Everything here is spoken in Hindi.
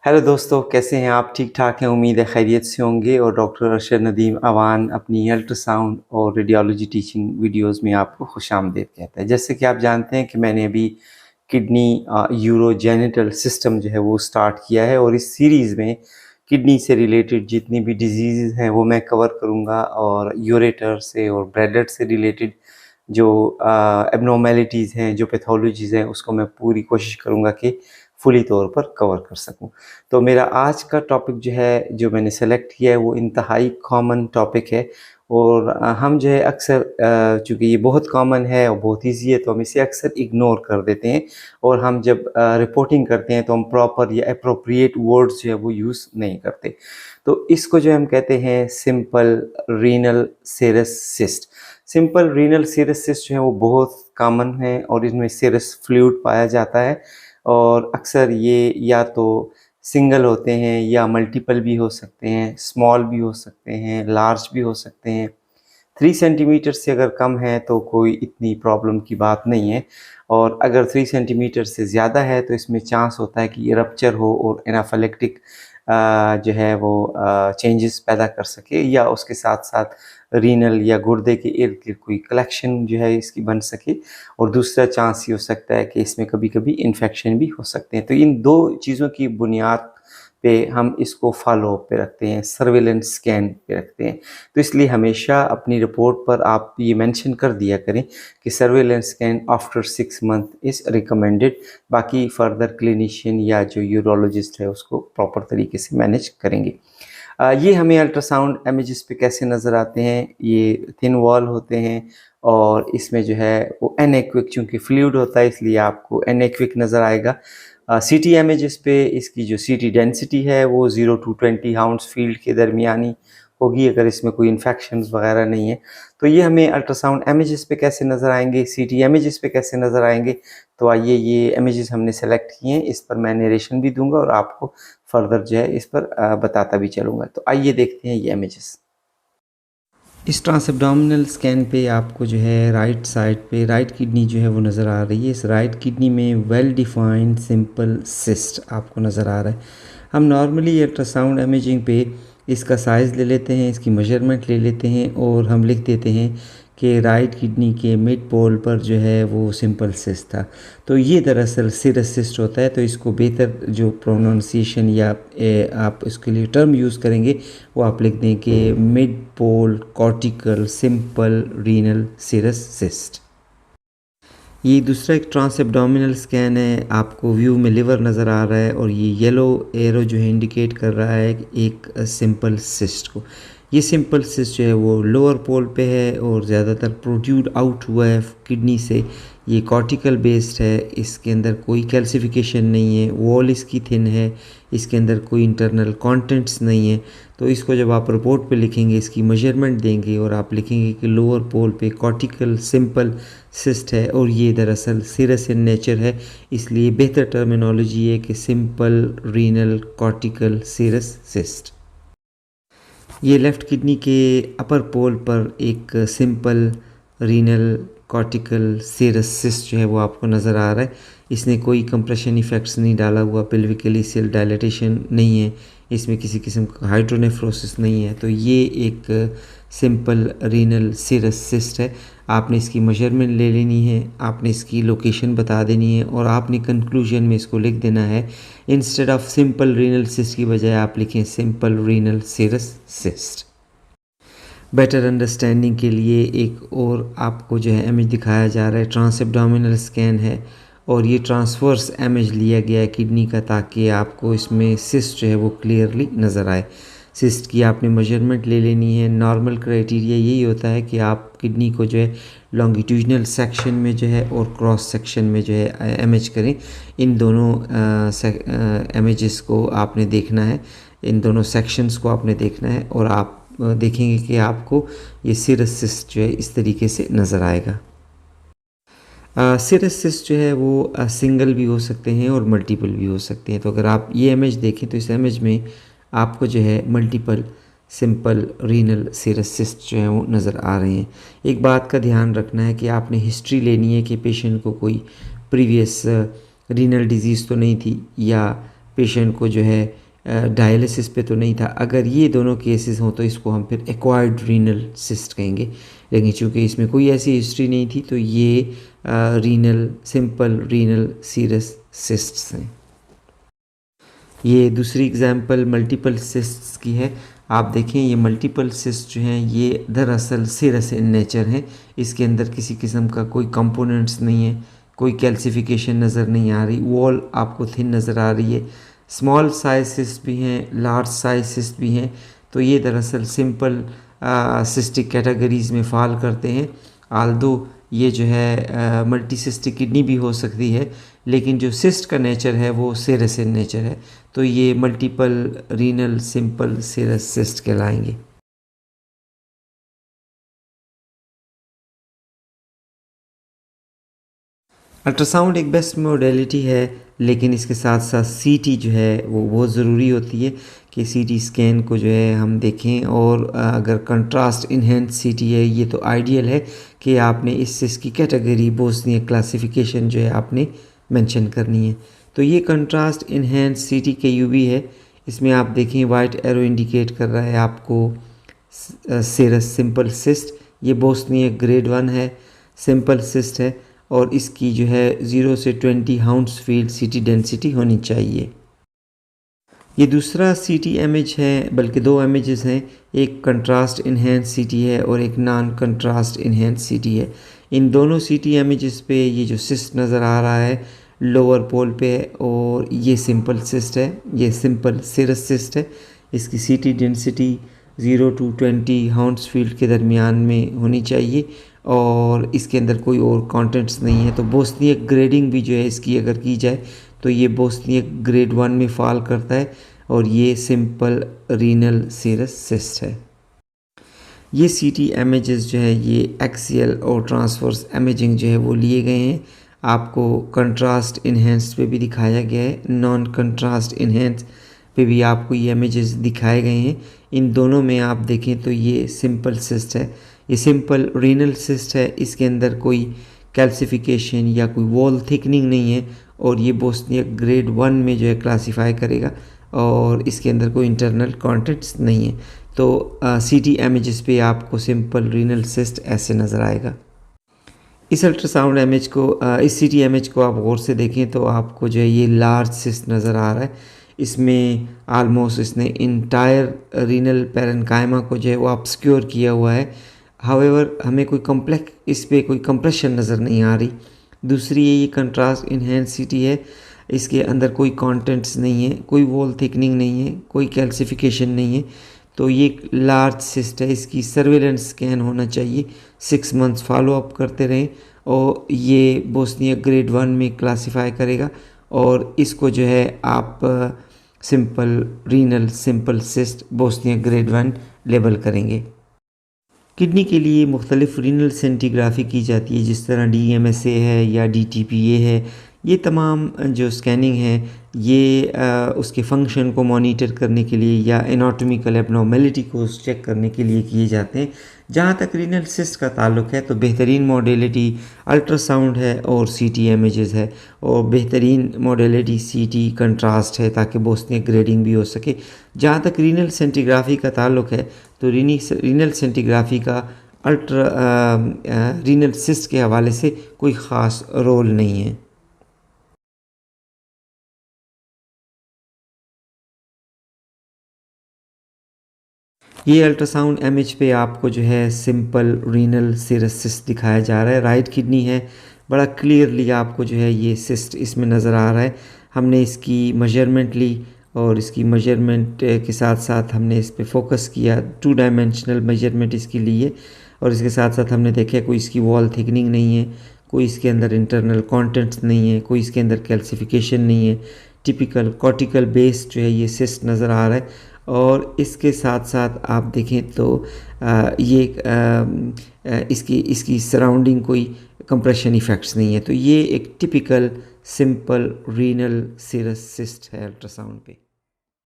हेलो दोस्तों, कैसे हैं आप? ठीक ठाक हैं, उम्मीद है खैरियत से होंगे। और डॉक्टर अरशद नदीम अवान अपनी अल्ट्रासाउंड और रेडियोलॉजी टीचिंग वीडियोस में आपको खुशामदीद कहता है। जैसे कि आप जानते हैं कि मैंने अभी किडनी यूरोजेनिटल सिस्टम जो है वो स्टार्ट किया है, और इस सीरीज़ में किडनी से रिलेटेड जितनी भी डिजीज़ हैं वो मैं कवर करूँगा, और यूरेटर से और ब्लैडर से रिलेटेड जो एबनॉर्मेलिटीज़ हैं, जो पैथोलॉजीज़ हैं, उसको मैं पूरी कोशिश करूँगा कि फुली तौर पर कवर कर सकूँ। तो मेरा आज का टॉपिक जो है, जो मैंने सेलेक्ट किया है, वो इंतहाई कॉमन टॉपिक है। और हम जो है अक्सर चूँकि ये बहुत कॉमन है और बहुत ईज़ी है, तो हम इसे अक्सर इग्नोर कर देते हैं। और हम जब रिपोर्टिंग करते हैं तो हम प्रॉपर या एप्रोप्रिएट वर्ड्स जो है वो यूज़ नहीं करते। तो इसको जो हम कहते हैं simple renal serous cyst. Simple renal serous cyst जो है वो बहुत कॉमन है, और इसमें सेरस फ्लूइड पाया जाता है। और अक्सर ये या तो सिंगल होते हैं या मल्टीपल भी हो सकते हैं, स्मॉल भी हो सकते हैं, लार्ज भी हो सकते हैं। 3 सेंटीमीटर से अगर कम है तो कोई इतनी प्रॉब्लम की बात नहीं है, और अगर 3 सेंटीमीटर से ज़्यादा है तो इसमें चांस होता है कि ये रप्चर हो और एनाफिलेक्टिक जो है वो चेंजेस पैदा कर सके, या उसके साथ साथ रीनल या गुर्दे के इर्द गिर्द कोई कलेक्शन जो है इसकी बन सके। और दूसरा चांस ये हो सकता है कि इसमें कभी कभी इन्फेक्शन भी हो सकते हैं। तो इन दो चीज़ों की बुनियाद पे हम इसको फॉलो अप पे रखते हैं, सर्वेलेंस स्कैन पे रखते हैं। तो इसलिए हमेशा अपनी रिपोर्ट पर आप ये मेंशन कर दिया करें कि surveillance scan after 6 month is recommended. बाकी फर्दर क्लिनिशियन या जो यूरोलॉजिस्ट है उसको प्रॉपर तरीके से मैनेज करेंगे। ये हमें अल्ट्रासाउंड इमेजेस पे कैसे नज़र आते हैं? ये थिन वॉल होते हैं, और इसमें जो है वो एनेक्विक, चूँकि फ्लूइड होता है इसलिए आपको एनेक्विक नज़र आएगा। सीटी इमेजेस पे इसकी जो सीटी डेंसिटी है वो 0 टू 20 हाउंड्स-फील्ड के दरमियानी होगी, अगर इसमें कोई इन्फेक्शंस वगैरह नहीं है। तो ये हमें अल्ट्रासाउंड इमेजेस पे कैसे नज़र आएंगे, सीटी इमेजेस पे कैसे नज़र आएंगे? तो आइए, ये इमेजेस हमने सेलेक्ट किए हैं, इस पर मैं नरेशन भी दूंगा और आपको फर्दर जो है इस पर बताता भी चलूँगा। तो आइए देखते हैं ये इमेजेस। इस ट्रांसएब्डोमिनल स्कैन पे आपको जो है राइट साइड पे राइट किडनी जो है वो नज़र आ रही है। इस राइट किडनी में वेल डिफाइंड सिंपल सिस्ट आपको नज़र आ रहा है। हम नॉर्मली अल्ट्रासाउंड इमेजिंग पे इसका साइज़ ले लेते हैं, इसकी मेजरमेंट ले लेते हैं, और हम लिख देते हैं कि राइट किडनी के मिड पोल पर जो है वो सिंपल सिस्ट था। तो ये दरअसल सिरस सिस्ट होता है। तो इसको बेहतर जो प्रोनाउंसिएशन या आप इसके लिए टर्म यूज़ करेंगे वो आप लिख दें कि मिड पोल कॉर्टिकल सिंपल रीनल सिरस सिस्ट। ये दूसरा एक ट्रांस एब्डोमिनल स्कैन है, आपको व्यू में लिवर नज़र आ रहा है, और ये येलो एरो जो है इंडिकेट कर रहा है एक सिंपल सिस्ट को। ये सिंपल सिस्ट जो है वो लोअर पोल पे है और ज़्यादातर प्रोट्रूड आउट हुआ है किडनी से। ये कॉर्टिकल बेस्ड है, इसके अंदर कोई कैल्सिफिकेशन नहीं है, वॉल इसकी थिन है, इसके अंदर कोई इंटरनल कंटेंट्स नहीं है। तो इसको जब आप रिपोर्ट पे लिखेंगे, इसकी मेजरमेंट देंगे और आप लिखेंगे कि लोअर पोल पे कॉर्टिकल सिंपल सिस्ट है, और ये दरअसल सिरस इन नेचर है, इसलिए बेहतर टर्मिनोलॉजी है कि सिंपल रीनल कॉर्टिकल सिरस सिस्ट। ये लेफ़्ट किडनी के अपर पोल पर एक सिंपल रीनल कॉर्टिकल सिरस सिस्ट जो है वो आपको नज़र आ रहा है। इसने कोई कंप्रेशन इफ़ेक्ट्स नहीं डाला हुआ, पेल्विकली सेल डायलेटेशन नहीं है, इसमें किसी किस्म का हाइड्रोनेफ्रोसिस नहीं है। तो ये एक सिंपल रीनल सिरस सिस्ट है। आपने इसकी मेजरमेंट ले लेनी है, आपने इसकी लोकेशन बता देनी है, और आपने कंक्लूजन में इसको लिख देना है, instead of simple renal cyst की बजाय आप लिखें सिंपल रीनल सिरस सिस्ट। बेटर अंडरस्टैंडिंग के लिए एक और आपको जो है इमेज दिखाया जा रहा है, ट्रांस एब्डोमिनल स्कैन है, और ये ट्रांसवर्स इमेज लिया गया है किडनी का, ताकि आपको इसमें सिस्ट जो है वो क्लियरली नज़र आए। सिस्ट की आपने मेजरमेंट ले लेनी है। नॉर्मल क्राइटेरिया यही होता है कि आप किडनी को जो है लॉन्गिट्यूडनल सेक्शन में जो है और क्रॉस सेक्शन में जो है इमेज करें। इन दोनों इमेजेस को आपने देखना है, इन दोनों सेक्शंस को आपने देखना है, और आप देखेंगे कि आपको ये सिरस सिस्ट जो है इस तरीके से नज़र आएगा। सिरस सिस्ट जो है वो सिंगल भी हो सकते हैं और मल्टीपल भी हो सकते हैं। तो अगर आप ये इमेज देखें तो इस इमेज में आपको जो है मल्टीपल सिंपल रीनल सिरस सिस्ट जो है वो नज़र आ रहे हैं। एक बात का ध्यान रखना है कि आपने हिस्ट्री लेनी है कि पेशेंट को कोई प्रीवियस रीनल डिजीज़ तो नहीं थी, या पेशेंट को जो है डायलिसिस पे तो नहीं था। अगर ये दोनों केसेस हों तो इसको हम फिर एक्वायर्ड रीनल सिस्ट कहेंगे, लेकिन चूँकि इसमें कोई ऐसी हिस्ट्री नहीं थी तो ये renal simple renal serous cysts हैं। ये दूसरी एग्जांपल मल्टीपल सिस्ट्स की है। आप देखें ये मल्टीपल सिस्ट जो हैं ये दरअसल सिरस इन नेचर हैं। इसके अंदर किसी किस्म का कोई कंपोनेंट्स नहीं है, कोई कैल्सिफिकेशन नज़र नहीं आ रही, वॉल आपको थिन नज़र आ रही है। स्मॉल साइज सिस्ट भी हैं, लार्ज साइज सिस्ट भी हैं। तो ये दरअसल सिंपल सिस्टिक कैटेगरीज़ में फॉल करते हैं। आल्दो ये जो है मल्टीसिस्टिक किडनी भी हो सकती है, लेकिन जो सिस्ट का नेचर है वो सिरस इन नेचर है। तो ये मल्टीपल रीनल सिंपल सिरस सिस्ट कहलाएंगे। अल्ट्रासाउंड एक बेस्ट मोडेलिटी है, लेकिन इसके साथ साथ सीटी जो है वो बहुत ज़रूरी होती है कि सीटी स्कैन को जो है हम देखें। और अगर कंट्रास्ट इन्हेंस सीटी है ये तो आइडियल है कि आपने इस सिस्ट की कैटेगरी बोस्निया क्लासिफिकेशन जो है आपने मेंशन करनी है। तो ये कंट्रास्ट इन्हेंस सीटी के यूवी है। इसमें आप देखें वाइट एरो इंडिकेट कर रहा है आपको सिरस सिंपल सिस्ट। ये बोस्निया ग्रेड 1 है, सिंपल सिस्ट है और इसकी जो है 0 से 20 हाउंड्सफील्ड सीटी डेंसिटी होनी चाहिए। ये दूसरा सीटी इमेज है, बल्कि दो इमेजेस हैं, एक कंट्रास्ट इन्हेंस सीटी है और एक नॉन कंट्रास्ट इन्हेंस सीटी है। इन दोनों सीटी इमेजेस पे ये जो सिस्ट नज़र आ रहा है लोअर पोल पे है और ये सिंपल सिस्ट है, ये सिंपल सिरस सिस्ट है। इसकी सीटी डेंसिटी 0 to 20 हाउंड्सफील्ड के दरमियान में होनी चाहिए और इसके अंदर कोई और कंटेंट्स नहीं है। तो बोस्नियक ग्रेडिंग भी जो है इसकी अगर की जाए तो ये बोस्नियक ग्रेड 1 में फॉल करता है और ये सिंपल रीनल सिरस सिस्ट है। ये सीटी इमेजेस जो है ये एक्सियल और ट्रांसवर्स इमेजिंग जो है वो लिए गए हैं। आपको कंट्रास्ट इन्हेंस्ड पे भी दिखाया गया है, नॉन कंट्रास्ट इन्हेंस्ड पे भी आपको ये इमेजेस दिखाए गए हैं। इन दोनों में आप देखें तो ये सिंपल सिस्ट है, ये सिंपल रीनल सिस्ट है। इसके अंदर कोई कैल्सिफिकेशन या कोई वॉल थिकनिंग नहीं है और ये बोस्निया ग्रेड 1 में जो है क्लासीफाई करेगा और इसके अंदर कोई इंटरनल कंटेंट्स नहीं है। तो सीटी इमेजेस पे आपको सिंपल रीनल सिस्ट ऐसे नज़र आएगा। इस अल्ट्रासाउंड इमेज को इस सीटी इमेज को आप गौर से देखें तो आपको जो है ये लार्ज सिस्ट नज़र आ रहा है। इसमें आलमोस्ट इसने इंटायर रीनल पैरेन्काइमा को जो है वो ऑब्स्क्योर किया हुआ है। हावेवर हमें कोई कॉम्प्लेक्स इस पर कोई कंप्रेशन नज़र नहीं आ रही। दूसरी ये कंट्रास्ट इन्हेंस सीटी है, इसके अंदर कोई कंटेंट्स नहीं है, कोई वॉल थिकनिंग नहीं है, कोई कैल्सिफिकेशन नहीं है। तो ये लार्ज सिस्ट है, इसकी सर्वेलेंस स्कैन होना चाहिए, 6 मंथ्स फॉलो अप करते रहें और ये बोस्निया ग्रेड 1 में क्लासीफाई करेगा और इसको जो है आप simple renal simple cyst Bosnia grade 1 label करेंगे। किडनी के लिए मुख्तलिफ रीनल सेंटीग्राफी की जाती है, जिस तरह DMSA है या DTPA है। ये तमाम जो स्कैनिंग है ये उसके फंक्शन को मॉनिटर करने के लिए या एनाटॉमिकल एबनॉर्मेलिटी को चेक करने के लिए किए जाते हैं। जहाँ तक रीनल सिस्ट का ताल्लुक है तो बेहतरीन मॉडलिटी अल्ट्रासाउंड है और CT इमेजेस है और बेहतरीन मॉडलिटी CT कंट्रास्ट है ताकि बोस्निया ग्रेडिंग भी हो सके। जहाँ तक रीनल सेंटीग्राफी का ताल्लुक है तो रीनल सेंटीग्राफी का रीनल सिस्ट के हवाले से कोई ख़ास रोल नहीं है। ये अल्ट्रासाउंड इमेज पे आपको जो है सिंपल रीनल सिरस सिस्ट दिखाया जा रहा है। राइट किडनी है, बड़ा क्लियरली आपको जो है ये सिस्ट इसमें नज़र आ रहा है। हमने इसकी मेजरमेंट ली और इसकी मेजरमेंट के साथ साथ हमने इस पे फोकस किया, 2 डायमेंशनल मेजरमेंट इसकी ली है और इसके साथ साथ हमने देखा कोई इसकी वॉल थिकनिंग नहीं है, कोई इसके अंदर इंटरनल कंटेंट्स नहीं है, कोई इसके अंदर कैल्सिफिकेशन नहीं है। टिपिकल कॉर्टिकल बेस जो है ये सिस्ट नज़र आ रहा है और इसके साथ साथ आप देखें तो ये इसकी सराउंडिंग कोई कंप्रेशन इफ़ेक्ट्स नहीं है। तो ये एक टिपिकल सिंपल रीनल सिरस सिस्ट है अल्ट्रासाउंड पे।